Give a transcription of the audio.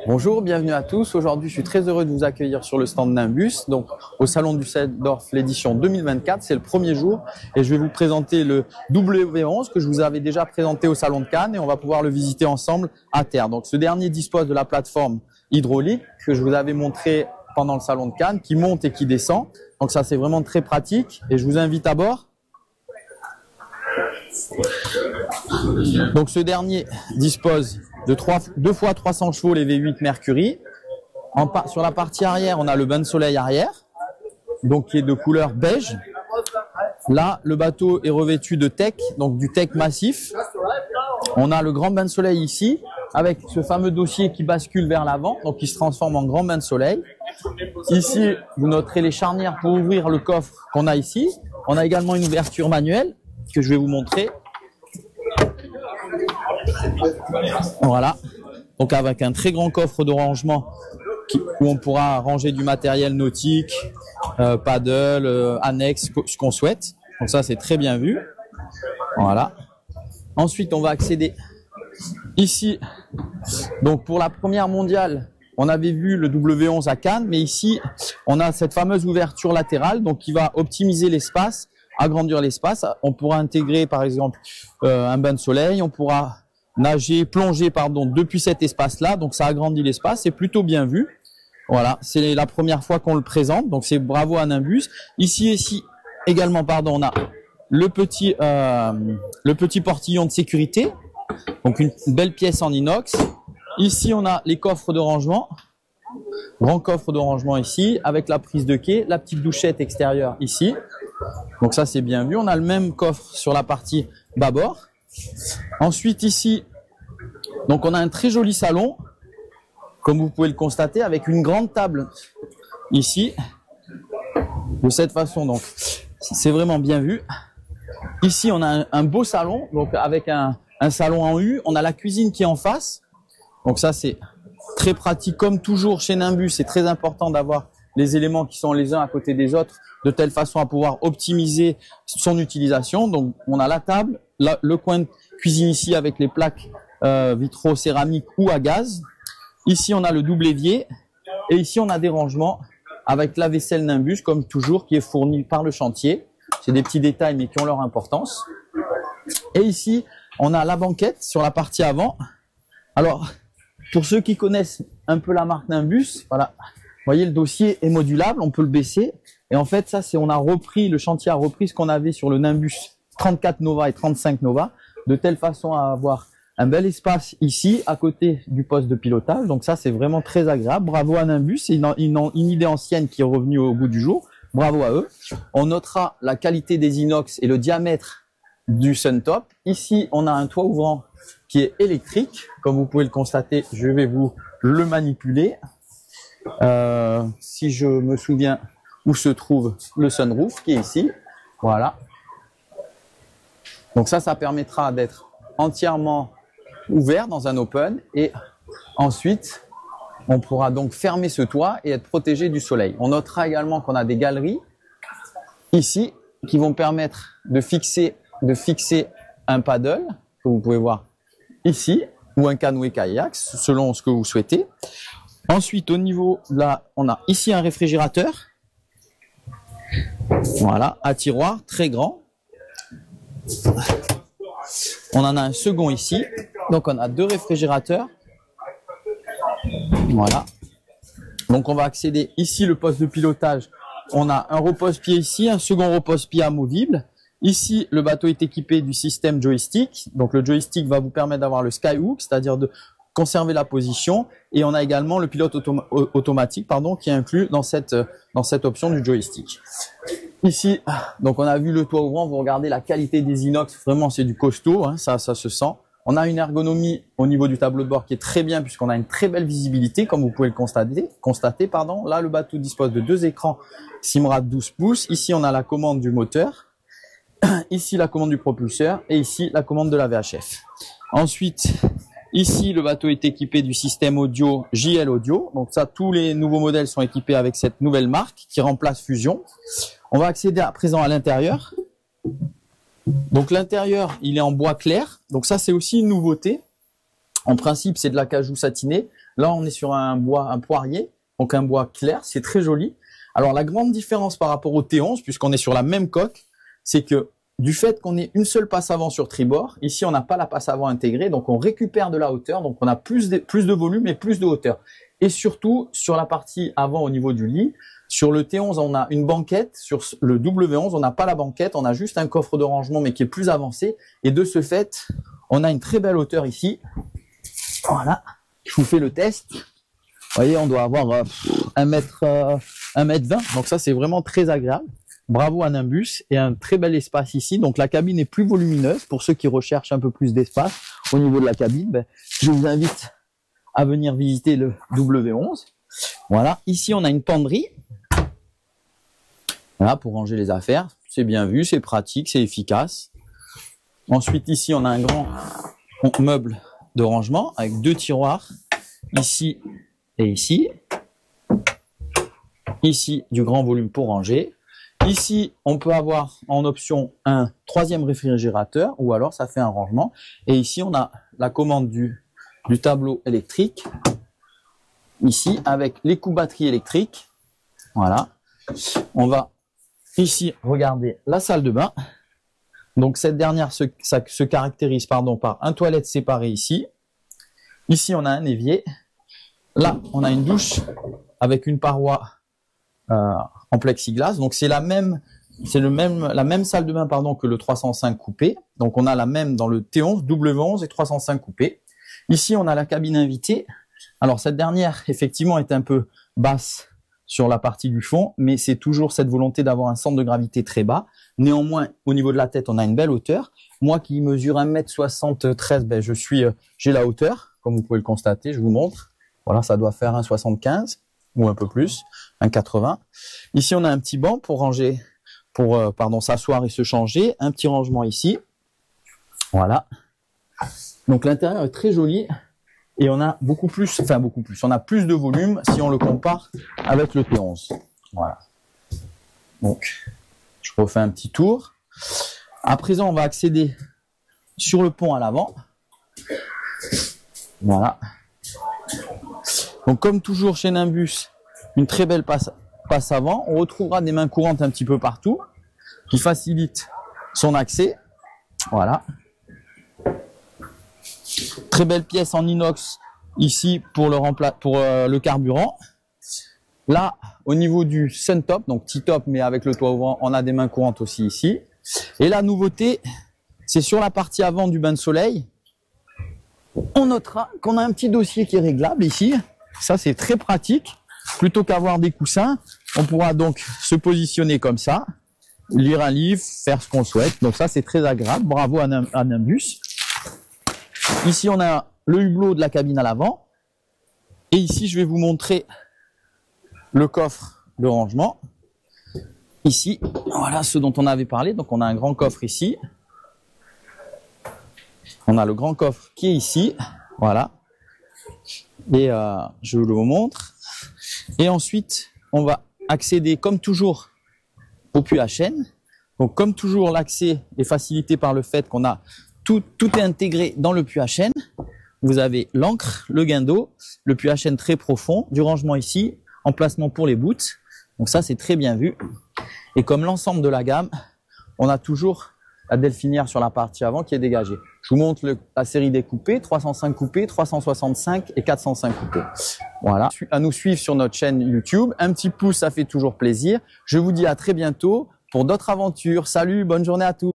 Bonjour, bienvenue à tous. Aujourd'hui, je suis très heureux de vous accueillir sur le stand Nimbus, donc au Salon Düsseldorf, l'édition 2024. C'est le premier jour et je vais vous présenter le W11 que je vous avais déjà présenté au Salon de Cannes et on va pouvoir le visiter ensemble à terre. Donc, ce dernier dispose de la plateforme hydraulique que je vous avais montré pendant le Salon de Cannes, qui monte et qui descend. Donc, ça, c'est vraiment très pratique et je vous invite à bord. Donc, ce dernier dispose de 2 fois 300 chevaux les V8 Mercury. Sur la partie arrière, on a le bain de soleil arrière, donc qui est de couleur beige. Là, le bateau est revêtu de teck, donc du teck massif. On a le grand bain de soleil ici, avec ce fameux dossier qui bascule vers l'avant, donc qui se transforme en grand bain de soleil. Ici, vous noterez les charnières pour ouvrir le coffre qu'on a ici. On a également une ouverture manuelle que je vais vous montrer. Voilà, donc avec un très grand coffre de rangement où on pourra ranger du matériel nautique, paddle, annexe, ce qu'on souhaite. Donc ça, c'est très bien vu. Voilà. Ensuite, on va accéder ici. Donc pour la première mondiale, on avait vu le W11 à Cannes, mais ici, on a cette fameuse ouverture latérale, donc qui va optimiser l'espace, agrandir l'espace. On pourra intégrer, par exemple, un bain de soleil. On pourra plonger, depuis cet espace-là. Donc, ça agrandit l'espace. C'est plutôt bien vu. Voilà. C'est la première fois qu'on le présente. Donc, c'est bravo à Nimbus. Ici également, on a le petit portillon de sécurité. Donc, une belle pièce en inox. Ici, on a les coffres de rangement. Grand coffre de rangement ici, avec la prise de quai, la petite douchette extérieure ici. Donc ça, c'est bien vu. On a le même coffre sur la partie bâbord. Ensuite, ici, donc on a un très joli salon, comme vous pouvez le constater, avec une grande table ici, de cette façon. Donc, c'est vraiment bien vu. Ici, on a un beau salon, donc avec un salon en U. On a la cuisine qui est en face. Donc ça, c'est très pratique. Comme toujours chez Nimbus, c'est très important d'avoir les éléments qui sont les uns à côté des autres, de telle façon à pouvoir optimiser son utilisation. Donc, on a la table, le coin de cuisine ici avec les plaques vitraux céramiques ou à gaz. Ici, on a le double évier. Et ici, on a des rangements avec la vaisselle Nimbus, comme toujours, qui est fournie par le chantier. C'est des petits détails, mais qui ont leur importance. Et ici, on a la banquette sur la partie avant. Alors, pour ceux qui connaissent un peu la marque Nimbus, voilà. Vous voyez, le dossier est modulable, on peut le baisser. Et en fait, ça, le chantier a repris ce qu'on avait sur le Nimbus 34 Nova et 35 Nova, de telle façon à avoir un bel espace ici, à côté du poste de pilotage. Donc ça, c'est vraiment très agréable. Bravo à Nimbus, c'est une idée ancienne qui est revenue au goût du jour. Bravo à eux. On notera la qualité des inox et le diamètre du Suntop. Ici, on a un toit ouvrant qui est électrique. Comme vous pouvez le constater, je vais vous le manipuler. Si je me souviens où se trouve le sunroof qui est ici, voilà. Donc ça permettra d'être entièrement ouvert dans un open et ensuite on pourra donc fermer ce toit et être protégé du soleil. On notera également qu'on a des galeries ici qui vont permettre de fixer un paddle que vous pouvez voir ici ou un canoë-kayak selon ce que vous souhaitez. Ensuite, au niveau là, on a ici un réfrigérateur. Voilà, à tiroir, très grand. On en a un second ici. Donc, on a 2 réfrigérateurs. Voilà. Donc, on va accéder ici, le poste de pilotage. On a un repose-pied ici, un second repose-pied amovible. Ici, le bateau est équipé du système joystick. Donc, le joystick va vous permettre d'avoir le skyhook, c'est-à-dire de conserver la position, et on a également le pilote automatique qui est inclus dans cette option du joystick. Ici, donc on a vu le toit ouvrant, vous regardez la qualité des inox, vraiment c'est du costaud, hein, ça se sent. On a une ergonomie au niveau du tableau de bord qui est très bien puisqu'on a une très belle visibilité, comme vous pouvez le constater. Là, le bateau dispose de 2 écrans Simrad 12 pouces. Ici, on a la commande du moteur, ici la commande du propulseur et ici la commande de la VHF. Ensuite, ici, le bateau est équipé du système audio JL Audio. Donc ça, tous les nouveaux modèles sont équipés avec cette nouvelle marque qui remplace Fusion. On va accéder à présent à l'intérieur. Donc l'intérieur, il est en bois clair. Donc ça, c'est aussi une nouveauté. En principe, c'est de l'acajou satiné Là, on est sur un bois, un poirier, donc un bois clair, c'est très joli. Alors, la grande différence par rapport au T11, puisqu'on est sur la même coque, c'est que du fait qu'on ait une seule passe avant sur tribord, ici, on n'a pas la passe avant intégrée, donc on récupère de la hauteur, donc on a plus de volume et plus de hauteur. Et surtout, sur la partie avant au niveau du lit, sur le T11, on a une banquette. Sur le W11, on n'a pas la banquette, on a juste un coffre de rangement, mais qui est plus avancé. Et de ce fait, on a une très belle hauteur ici. Voilà, je vous fais le test. Vous voyez, on doit avoir 1m20, donc ça, c'est vraiment très agréable. Bravo à Nimbus, et un très bel espace ici. Donc la cabine est plus volumineuse. Pour ceux qui recherchent un peu plus d'espace au niveau de la cabine, ben, je vous invite à venir visiter le W11. Voilà, ici on a une penderie. Voilà, pour ranger les affaires. C'est bien vu, c'est pratique, c'est efficace. Ensuite, ici on a un grand meuble de rangement avec 2 tiroirs, ici et ici. Ici, du grand volume pour ranger. Ici, on peut avoir en option un 3e réfrigérateur, ou alors ça fait un rangement. Et ici, on a la commande du tableau électrique, ici, avec l'écoute batterie électrique. Voilà. On va ici regarder la salle de bain. Donc cette dernière se caractérise par un toilette séparée ici. Ici, on a un évier. Là, on a une douche avec une paroi en plexiglas. Donc c'est la même salle de bain que le 305 coupé. Donc on a la même dans le T11, W11 et 305 coupé. Ici on a la cabine invitée. Alors cette dernière effectivement est un peu basse sur la partie du fond, mais c'est toujours cette volonté d'avoir un centre de gravité très bas. Néanmoins, au niveau de la tête, on a une belle hauteur. Moi qui mesure 1m73, ben j'ai la hauteur, comme vous pouvez le constater, je vous montre. Voilà, ça doit faire 1m75. Ou un peu plus, 1,80. Ici, on a un petit banc pour ranger, s'asseoir et se changer. Un petit rangement ici. Voilà. Donc, l'intérieur est très joli et on a beaucoup plus. On a plus de volume si on le compare avec le T11. Voilà. Donc, je refais un petit tour. À présent, on va accéder sur le pont à l'avant. Voilà. Donc comme toujours chez Nimbus, une très belle passe avant. On retrouvera des mains courantes un petit peu partout qui facilitent son accès. Voilà. Très belle pièce en inox ici pour le carburant. Là, au niveau du Suntop, donc T-top mais avec le toit ouvrant, on a des mains courantes aussi ici. Et la nouveauté, c'est sur la partie avant du bain de soleil. On notera qu'on a un petit dossier qui est réglable ici. Ça, c'est très pratique. Plutôt qu'avoir des coussins, on pourra donc se positionner comme ça, lire un livre, faire ce qu'on souhaite. Donc ça, c'est très agréable. Bravo à Nimbus. Ici, on a le hublot de la cabine à l'avant. Et ici, je vais vous montrer le coffre de rangement. Ici, voilà ce dont on avait parlé. Donc, on a un grand coffre ici. On a le grand coffre qui est ici. Voilà. Et je vous le montre. Et ensuite, on va accéder comme toujours au puits à chaîne. Donc comme toujours, l'accès est facilité par le fait qu'on a tout est intégré dans le puits à chaîne. Vous avez l'encre, le guindeau, le puits à chaîne très profond, du rangement ici, emplacement pour les boots. Donc ça, c'est très bien vu. Et comme l'ensemble de la gamme, on a toujours la delphinière sur la partie avant qui est dégagée. Je vous montre la série des coupés, 305 coupés, 365 et 405 coupés. Voilà. À nous suivre sur notre chaîne YouTube. Un petit pouce, ça fait toujours plaisir. Je vous dis à très bientôt pour d'autres aventures. Salut, bonne journée à tous.